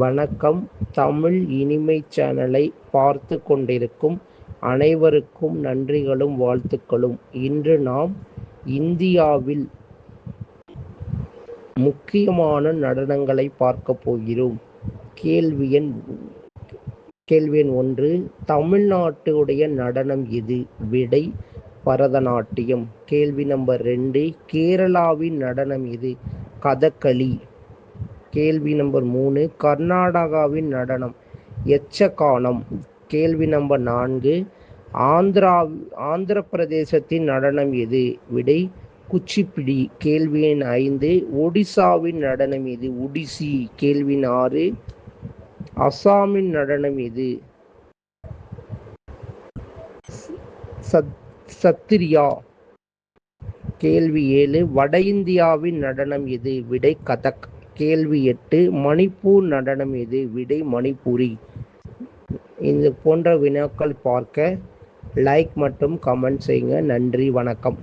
வணக்கம். தமிழ் இனிமை சேனலை பார்த்து கொண்டிருக்கும் அனைவருக்கும் நன்றிகளும் வாழ்த்துக்களும். இன்று நாம் இந்தியாவில் முக்கியமான நடனங்களை பார்க்க போகிறோம். கேள்வி எண் 1, தமிழ்நாட்டுடைய நடனம் எது? விடை பரதநாட்டியம். கேள்வி நம்பர் 2, கேரளாவின் நடனம் எது? கதகளி. கேள்வி நம்பர் 3, கர்நாடகாவின் நடனம் யட்சகானம். கேள்வி நம்பர் 4, ஆந்திர பிரதேசத்தின் நடனம் எது? விடை குச்சிப்பிடி. கேள்வி எண் 5, ஒடிசாவின் நடனம் எது? ஒடிசி. கேள்வி எண் 6, அசாமின் நடனம் எது? சத்திரியா. கேள்வி 7, வட இந்தியாவின் நடனம் எது? விடை கதக். கேள்வி 8, மணிப்பூர் நடனம் எது? விடை மணிப்புரி. இது போன்ற வினாக்கள் பார்க்க லைக் மற்றும் கமெண்ட் செய்யுங்க. நன்றி, வணக்கம்.